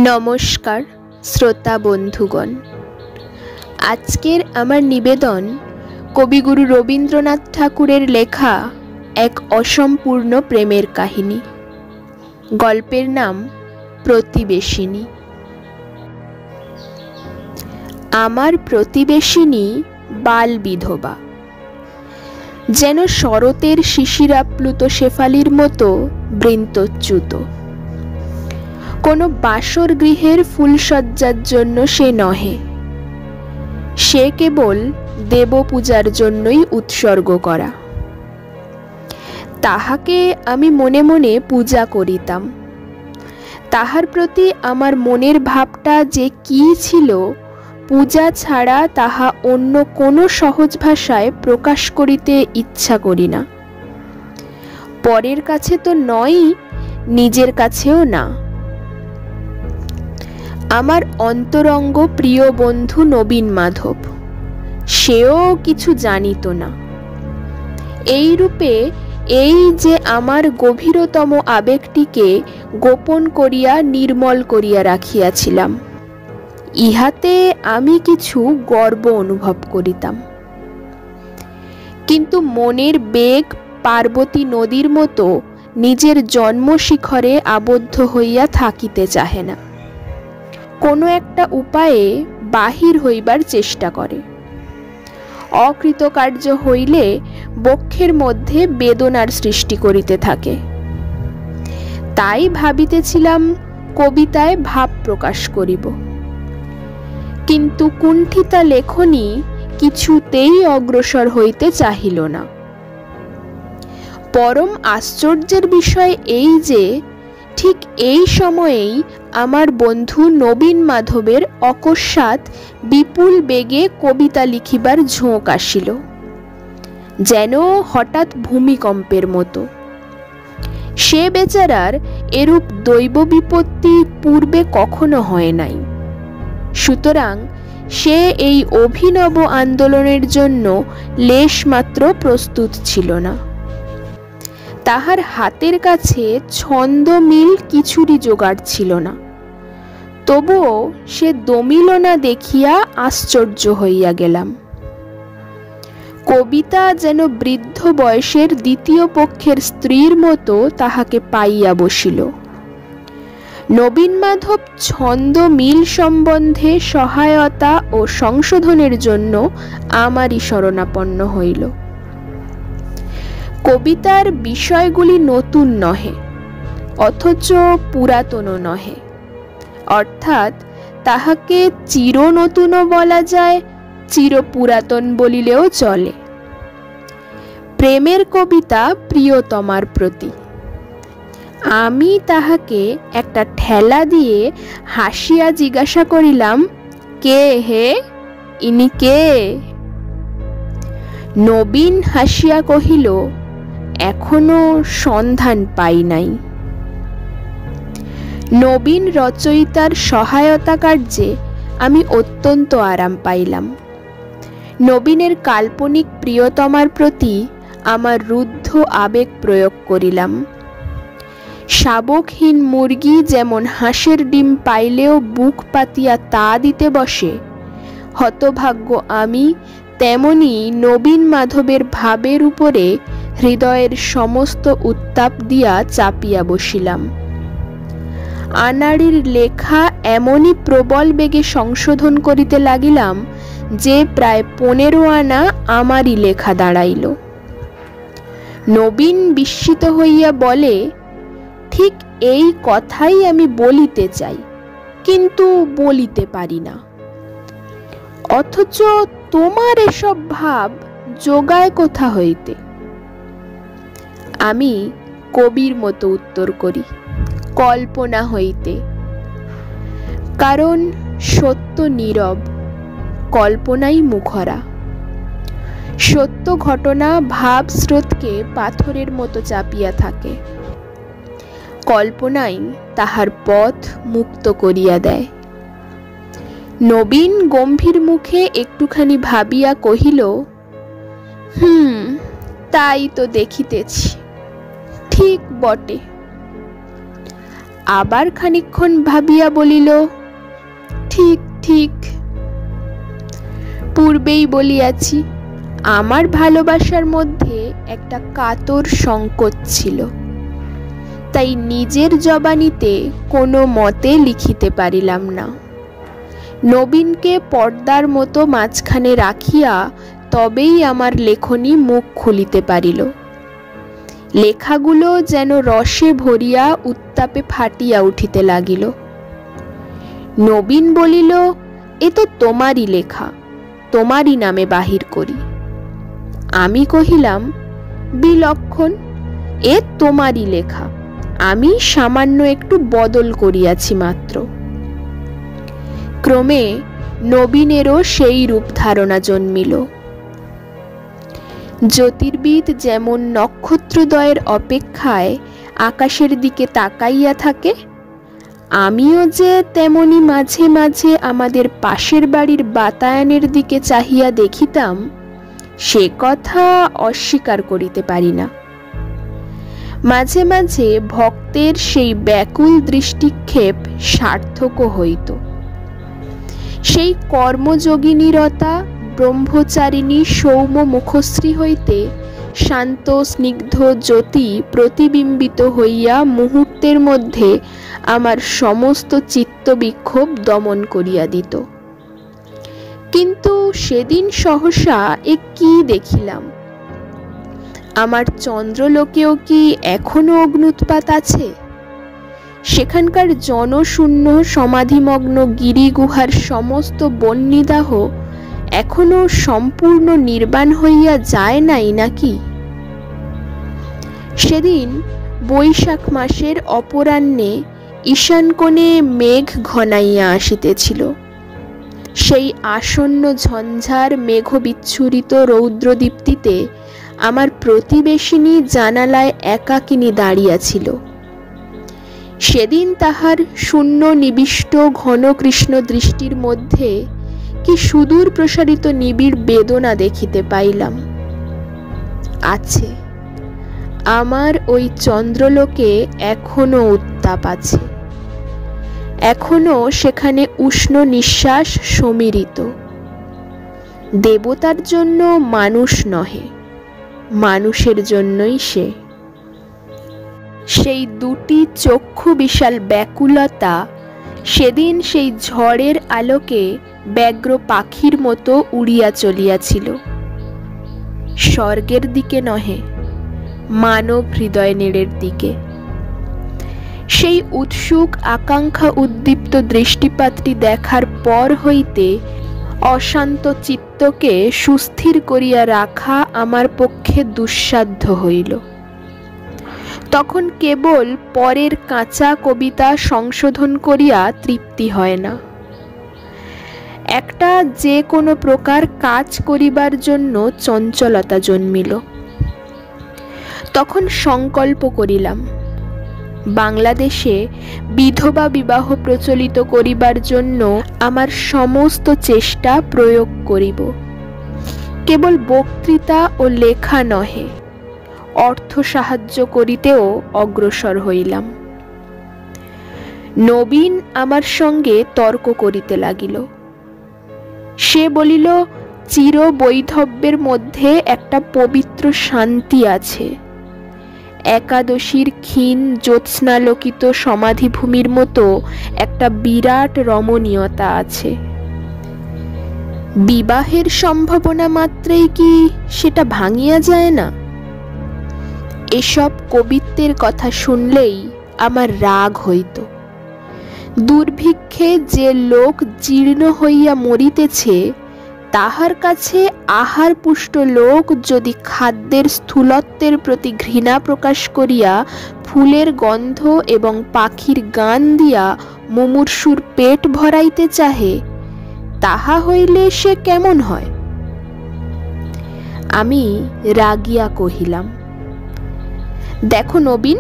নমস্কার শ্রোতা বন্ধুগণ, আজকের আমার নিবেদন কবিগুরু রবীন্দ্রনাথ ঠাকুরের লেখা এক অসম্পূর্ণ প্রেমের কাহিনী। গল্পের নাম প্রতিবেশিনী। আমার প্রতিবেশিনী বাল বিধবা, যেন শরতের শিশিরাপ্লুত শেফালির মতো বৃন্তচ্যুত। কোনো বাসর গৃহের ফুলসজ্জার জন্য সে নহে, সে কেবল দেবপূজার জন্যই উৎসর্গ করা। তাহাকে আমি মনে মনে পূজা করিতাম। তাহার প্রতি আমার মনের ভাবটা যে কি ছিল, পূজা ছাড়া তাহা অন্য কোনো সহজ ভাষায় প্রকাশ করিতে ইচ্ছা করি না। পরের কাছে তো নয়ই, নিজের কাছেও না। আমার অন্তরঙ্গ প্রিয় বন্ধু নবীন মাধব, সেও কিছু জানিত না। এই রূপে এই যে আমার গভীরতম আবেগটিকে গোপন করিয়া নির্মল করিয়া রাখিয়াছিলাম, ইহাতে আমি কিছু গর্ব অনুভব করিতাম। কিন্তু মনের বেগ পার্বতী নদীর মতো নিজের জন্মশিখরে আবদ্ধ হইয়া থাকিতে চাহে না। কোনো একটা উপায়ে বাহির হইবার চেষ্টা করে। অকৃতকার্য হইলে বক্ষের মধ্যে বেদনার সৃষ্টি করিতে থাকে। তাই ভাবিতেছিলাম কবিতায় ভাব প্রকাশ করিব, কিন্তু কুণ্ঠিতা লেখনী কিছুতেই অগ্রসর হইতে চাহিল না। পরম আশ্চর্যের বিষয় এই যে ঠিক এই সময়েই আমার বন্ধু নবীন মাধবের অকস্মাৎ বিপুল বেগে কবিতা লিখিবার ঝোঁক আসিল, যেন হঠাৎ ভূমিকম্পের মতো। সে বেচারার এরূপ দৈব বিপত্তি পূর্বে কখনো হয় নাই। সুতরাং সে এই অভিনব আন্দোলনের জন্য লেশমাত্র প্রস্তুত ছিল না। তাহার হাতের কাছে ছন্দ মিল কিছুরই জোগাড় ছিল না। তবুও সে দমিল না দেখিয়া আশ্চর্য হইয়া গেলাম। কবিতা যেন বৃদ্ধ বয়সের দ্বিতীয় পক্ষের স্ত্রীর মতো তাহাকে পাইয়া বসিল। নবীন মাধব ছন্দ মিল সম্বন্ধে সহায়তা ও সংশোধনের জন্য আমারই শরণাপন্ন হইল। কবিতার বিষয়গুলি নতুন নহে, অথচ পুরাতনও নহে, অর্থাৎ তাহাকে চির নতুনও বলা যায়, চির পুরাতন বলিলেও চলে। প্রেমের কবিতা প্রিয়তমার প্রতি। আমি তাহাকে একটা ঠেলা দিয়ে হাসিয়া জিজ্ঞাসা করিলাম, কে হে, ইনি কে? নবীন হাসিয়া কহিল, এখনো সন্ধান পাই নাই। নবীন রচয়িতার সহায়তা কার্যে আমি অত্যন্ত আরাম পাইলাম। নবীনের কাল্পনিক প্রিয়তমার প্রতি আমার রুদ্ধ আবেগ প্রয়োগ করিলাম। শাবকহীন মুরগি যেমন হাঁসের ডিম পাইলেও বুক পাতিয়া তা দিতে বসে, হতভাগ্য আমি তেমনি নবীন মাধবের ভাবের উপরে হৃদয়ের সমস্ত উত্তাপ দিয়া চাপিয়া বসিলাম। আনাড়ির লেখা এমনই প্রবল বেগে সংশোধন করিতে লাগিলাম যে প্রায় 15 আনা আমারই লেখা দাঁড়াইল। নবীন বিস্মিত হইয়া বলে, ঠিক এই কথাই আমি বলিতে চাই, কিন্তু বলিতে পারি না। অথচ তোমার এসব ভাব যোগায় কোথা হইতে? আমি কবির মতো উত্তর করি, কল্পনা হইতে। কারণ সত্য নীরব, কল্পনাই মুখরা। সত্য ঘটনা ভাব স্রোতকে পাথরের মতো চাপিয়া থাকে, কল্পনাই তাহার পথ মুক্ত করিয়া দেয়। নবীন গম্ভীর মুখে একটুখানি ভাবিয়া কহিল, তাই তো দেখিতেছি, ঠিক বটে। আবার খানিকক্ষণ ভাবিয়া বলিল, ঠিক ঠিক, পূর্বেই বলিয়াছি আমার ভালোবাসার মধ্যে একটা কাতর সংকোচ ছিল, তাই নিজের জবানিতে কোনো মতে লিখিতে পারিলাম না। নবীনকে পর্দার মতো মাঝখানে রাখিয়া তবেই আমার লেখনী মুখ খুলিতে পারিল। লেখাগুলো যেন রসে ভরিয়া উত্তাপে ফাটিয়া উঠিতে লাগিল। নবীন বলিল, এ তো তোমারই লেখা, তোমারই নামে বাহির করি। আমি কহিলাম, বিলক্ষণ, এ তোমারই লেখা, আমি সামান্য একটু বদল করিয়াছি মাত্র। ক্রমে নবীনেরও সেই রূপ ধারণা জন্মিল। জ্যোতির্বিদ যেমন নক্ষত্রদ্বয়ের অপেক্ষায় আকাশের দিকে তাকাইয়া থাকে, আমিও যে তেমনি মাঝে মাঝে আমাদের পাশের বাড়ির বাতায়নের দিকে চাহিয়া দেখিতাম, সে কথা অস্বীকার করিতে পারি না। মাঝে মাঝে ভক্তের সেই ব্যাকুল দৃষ্টিক্ষেপ সার্থকও হইত। সেই কর্মযোগিনীরতা ব্রহ্মচারিণী সৌম্য মুখশ্রী হইতে শান্ত স্নিগ্ধ জ্যোতি প্রতিবিম্বিত হইয়া মুহূর্তের মধ্যে আমার সমস্ত চিত্তবিক্ষোভ দমন করিয়া দিত। কিন্তু সেদিন সহসা এ কি দেখিলাম, আমার চন্দ্রলোকেও কি এখনো অগ্ন্যুৎপাত আছে? সেখানকার জনশূন্য সমাধিমগ্ন গিরিগুহার সমস্ত বহ্নিদাহ এখনো সম্পূর্ণ নির্বাণ হইয়া যায় নাই নাকি? সেদিন বৈশাখ মাসের অপরাহ্নে ঈশান কোণে মেঘ ঘনাইয়া আসিতেছিল। সেই আসন্ন ঝঞ্ঝার মেঘবিচ্ছুরিত রৌদ্রদীপ্তিতে আমার প্রতিবেশিনী জানালায় একাকিনী দাঁড়িয়াছিল। সেদিন তাহার শূন্য নিবিষ্ট ঘন কৃষ্ণ দৃষ্টির মধ্যে কি সুদূর প্রসারিত নিবিড় বেদনা দেখিতে পাইলাম। আছে, আমার ওই চন্দ্রলোকে এখনো উত্তাপ আছে, এখনো সেখানে উষ্ণ নিঃশ্বাস সমীরিত। দেবতার জন্য মানুষ নহে, মানুষের জন্যই সে। সেই দুটি চক্ষু বিশাল ব্যাকুলতা সেদিন সেই ঝড়ের আলোকে ব্যগ্র পাখির মতো উড়িয়া চলিয়াছিল, স্বর্গের দিকে নহে, মানব হৃদয় নীড়ের দিকে। সেই উৎসুক আকাঙ্ক্ষা উদ্দীপ্ত দৃষ্টিপাতটি দেখার পর হইতে অশান্ত চিত্তকে সুস্থির করিয়া রাখা আমার পক্ষে দুঃসাধ্য হইল। তখন কেবল পরের কাঁচা কবিতা সংশোধন করিয়া তৃপ্তি হয় না। একটা যে কোনো প্রকার কাজ করিবার জন্য চঞ্চলতা জন্মিল। তখন সংকল্প করিলাম, বাংলাদেশে বিধবা বিবাহ প্রচলিত করিবার জন্য আমার সমস্ত চেষ্টা প্রয়োগ করিব। কেবল বক্তৃতা ও লেখা নহে, অর্থ সাহায্য করিতেও অগ্রসর হইলাম। নবীন আমার সঙ্গে তর্ক করিতে লাগিল। সে বলিল, চির বৈধব্যের মধ্যে একটা পবিত্র শান্তি আছে, একাদশীর ক্ষীণ জ্যোৎস্নালোকিত সমাধিভূমির মতো একটা বিরাট রমণীয়তা আছে। বিবাহের সম্ভাবনা মাত্রেই কি সেটা ভাঙিয়া যায় না? এসব কবিত্বের কথা শুনলেই আমার রাগ হইত। দুর্ভিক্ষে যে লোক জীর্ণ হইয়া মরিতেছে, তাহার কাছে আহার পুষ্ট লোক যদি খাদ্যের স্থূলত্বের প্রতি ঘৃণা প্রকাশ করিয়া ফুলের গন্ধ এবং পাখির গান দিয়া মুমূর্ষুর পেট ভরাইতে চাহে, তাহা হইলে সে কেমন হয়? আমি রাগিয়া কহিলাম, দেখো নবীন,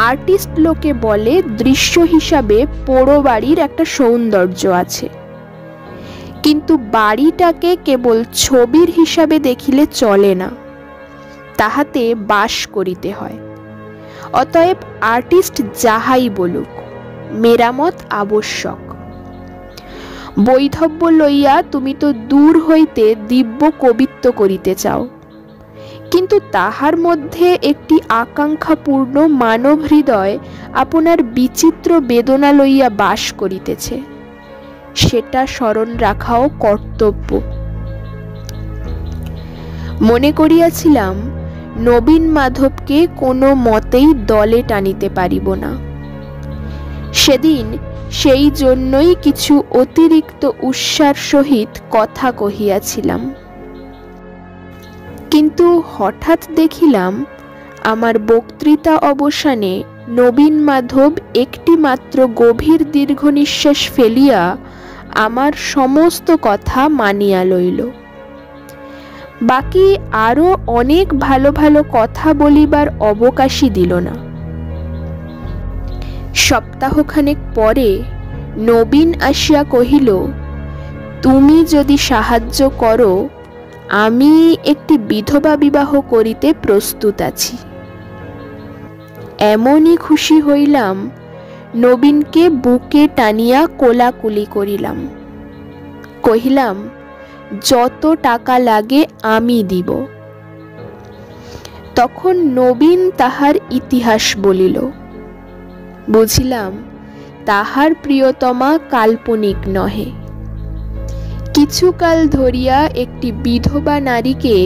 আর্টিস্ট লোকে বলে দৃশ্য হিসাবে পোড়ো বাড়ির একটা সৌন্দর্য আছে, কিন্তু বাড়িটাকে কেবল ছবির হিসাবে দেখিলে চলে না, তাহাতে বাস করিতে হয়। অতএব আর্টিস্ট যাহাই বলুক, মেরামত আবশ্যক। বৈধব্য লইয়া তুমি তো দূর হইতে দিব্য কবিত্ব করিতে চাও, কিন্তু তাহার মধ্যে একটি আকাঙ্ক্ষাপূর্ণ মানব হৃদয় আপনার বিচিত্র বেদনা লইয়া বাস করিতেছে, সেটা স্মরণ রাখাও কর্তব্য। মনে করিয়াছিলাম নবীন মাধবকে কোনো মতেই দলে টানিতে পারিব না। সেদিন সেই জন্যই কিছু অতিরিক্ত উৎসার সহিত কথা কহিয়াছিলাম, কিন্তু হঠাৎ দেখিলাম আমার বক্তৃতা অবসানে নবীন মাধব একটি মাত্র গভীর দীর্ঘ নিঃশ্বাস ফেলিয়া আমার সমস্ত কথা মানিয়া লইল। বাকি আরও অনেক ভালো ভালো কথা বলিবার অবকাশই দিল না। সপ্তাহখানেক পরে নবীন আসিয়া কহিল, তুমি যদি সাহায্য করো আমি একটি বিধবা বিবাহ করিতে প্রস্তুত আছি। এমনই খুশি হইলাম, নবীনকে বুকে টানিয়া কোলাকুলি করিলাম। কহিলাম, যত টাকা লাগে আমি দিব। তখন নবীন তাহার ইতিহাস বলিল। বুঝিলাম তাহার প্রিয়তমা কাল্পনিক নহে। কিছুকাল ধরিয়া একটি বিধবা নারীকে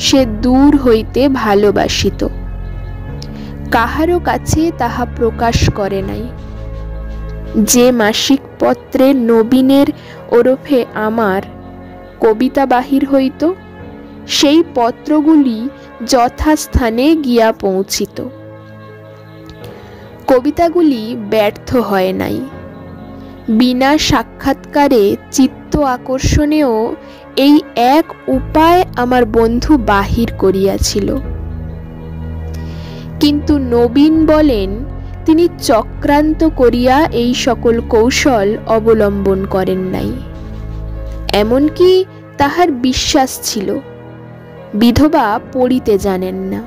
সে দূর হইতে ভালোবাসিত, কাহারও কাছে তাহা প্রকাশ করে নাই। যে মাসিক পত্রে নবীনের ওরফে আমার কবিতা বাহির হইত, সেই পত্রগুলি যথাস্থানে গিয়া পৌঁছিত। কবিতাগুলি ব্যর্থ হয় নাই। বিনা সাক্ষাৎকারে চিত্ত আকর্ষণেও এই এক উপায় আমার বন্ধু বাহির করিয়াছিল। কিন্তু নবীন বলেন তিনি চক্রান্ত করিয়া এই সকল কৌশল অবলম্বন করেন নাই। এমনকি তাহার বিশ্বাস ছিল বিধবা পড়িতে জানেন না।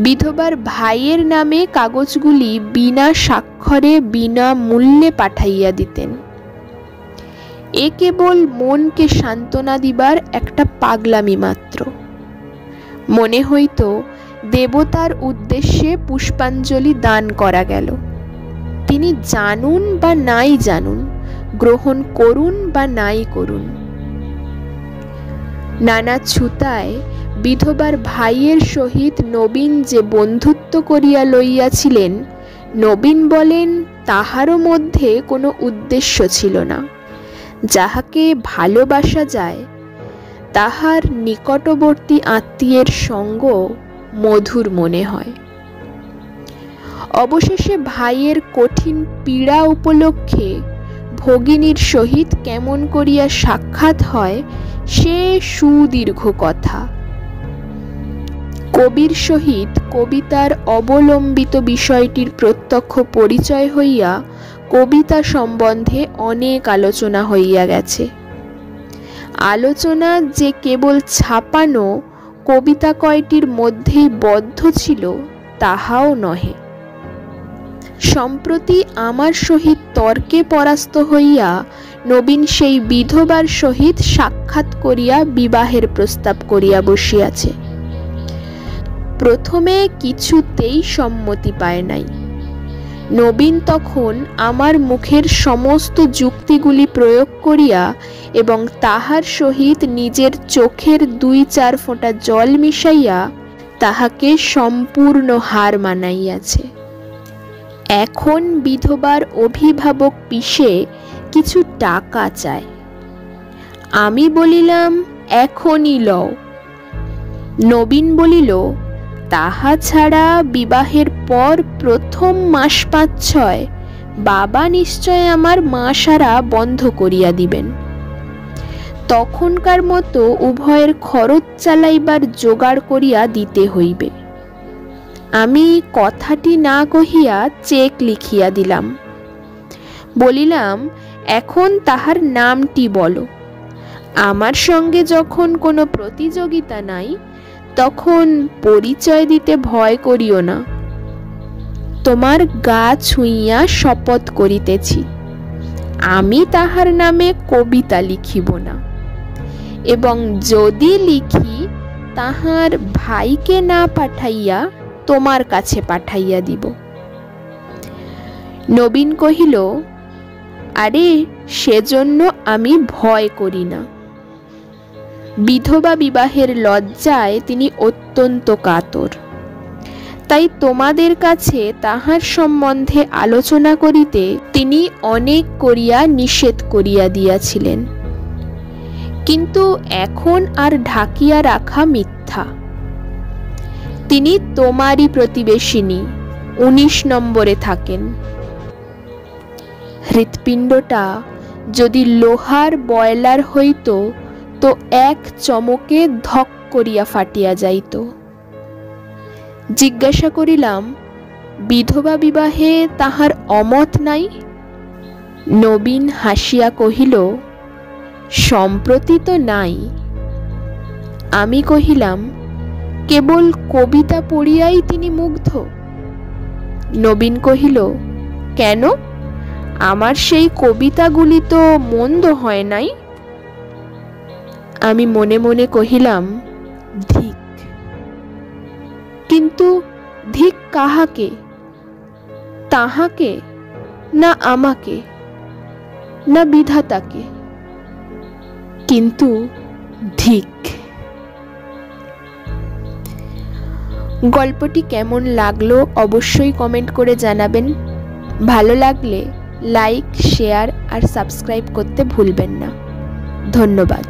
বিধবার ভাইয়ের নামে কাগজগুলি বিনা স্বাক্ষরে বিনা মূল্যে পাঠাইয়া দিতেন। এ কেবল মনকে সান্ত্বনা দিবার একটা পাগলামি মাত্র। মনে হইত দেবতার উদ্দেশ্যে পুষ্পাঞ্জলি দান করা গেল। তিনি জানুন বা নাই জানুন, গ্রহণ করুন বা নাই করুন। নানা ছুতায় বিধবার ভাইয়ের সহিত নবীন যে বন্ধুত্ব করিয়া লইয়াছিলেন, নবীন বলেন তাহারও মধ্যে কোনো উদ্দেশ্য ছিল না। যাহাকে ভালোবাসা যায় তাহার নিকটবর্তী আত্মীয়ের সঙ্গ মধুর মনে হয়। অবশেষে ভাইয়ের কঠিন পীড়া উপলক্ষে ভগিনীর সহিত কেমন করিয়া সাক্ষাৎ হয় সে সুদীর্ঘ কথা। কবির সহিত কবিতার অবলম্বিত বিষয়টির প্রত্যক্ষ পরিচয় হইয়া কবিতা সম্বন্ধে অনেক আলোচনা হইয়া গেছে। আলোচনা যে কেবল ছাপানো কবিতা কয়টির মধ্যেই বদ্ধ ছিল তাহাও নহে। সম্প্রতি আমার সহিত তর্কে পরাস্ত হইয়া নবীন সেই বিধবার সহিত সাক্ষাৎ করিয়া বিবাহের প্রস্তাব করিয়া বসিয়াছে। প্রথমে কিছুতেই সম্মতি পায় নাই। নবীন তখন আমার মুখের সমস্ত যুক্তিগুলি প্রয়োগ করিয়া এবং তাহার সহিত নিজের চোখের 2-4 ফোঁটা জল মিশাইয়া তাহাকে সম্পূর্ণ হার মানাইয়াছে। এখন বিধবার অভিভাবক পিসে কিছু টাকা চায়। আমি বলিলাম এখনই লও। নবীন বলিল, তাহা ছাড়া বিবাহের পর প্রথম মাস 5-6 বাবা নিশ্চয় আমার মাসারা বন্ধ করিয়া দিবেন। তখনকার মতো উভয়ের খরচ চালাইবার জোগাড় করিয়া দিতে হইবে। আমি কথাটি না কহিয়া চেক লিখিয়া দিলাম। বলিলাম, এখন তাহার নামটি বলো। আমার সঙ্গে যখন কোনো প্রতিযোগিতা নাই তখন পরিচয় দিতে ভয় করিও না। তোমার গা ছুঁইয়া শপথ করিতেছি, আমি তাহার নামে কবিতা লিখিব না, এবং যদি লিখি তাহার ভাইকে না পাঠাইয়া তোমার কাছে পাঠাইয়া দিব। নবীন কহিল, আরে সেজন্য আমি ভয় করি না। বিধবা বিবাহের লজ্জায় তিনি অত্যন্ত কাতর, তাই তোমাদের কাছে তাহার সম্বন্ধে আলোচনা করিতে তিনি অনেক করিয়া নিষেধ করিয়া দিয়াছিলেন, কিন্তু এখন আর ঢাকিয়া রাখা মিথ্যা। তিনি তোমারই প্রতিবেশিনী, 19 নম্বরে থাকেন। হৃৎপিণ্ডটা যদি লোহার বয়লার হইত তো এক চমকে ধক করিয়া ফাটিয়া যাইত। জিজ্ঞাসা করিলাম, বিধবা বিবাহে তাহার অমত নাই? নবীন হাসিয়া কহিল, সম্প্রতি তো নাই। আমি কহিলাম, কেবল কবিতা পড়িয়াই তিনি মুগ্ধ? নবীন কহিল, কেন, আমার সেই কবিতাগুলি তো মন্দ হয় নাই। আমি মনে মনে কহিলাম, ধিক। কিন্তু ধিক কাহাকে, তাহাকে না আমাকে না বিধাতাকে? কিন্তু ধিক। গল্পটি কেমন লাগলো অবশ্যই কমেন্ট করে জানাবেন। ভালো লাগলে লাইক, শেয়ার আর সাবস্ক্রাইব করতে ভুলবেন না। ধন্যবাদ।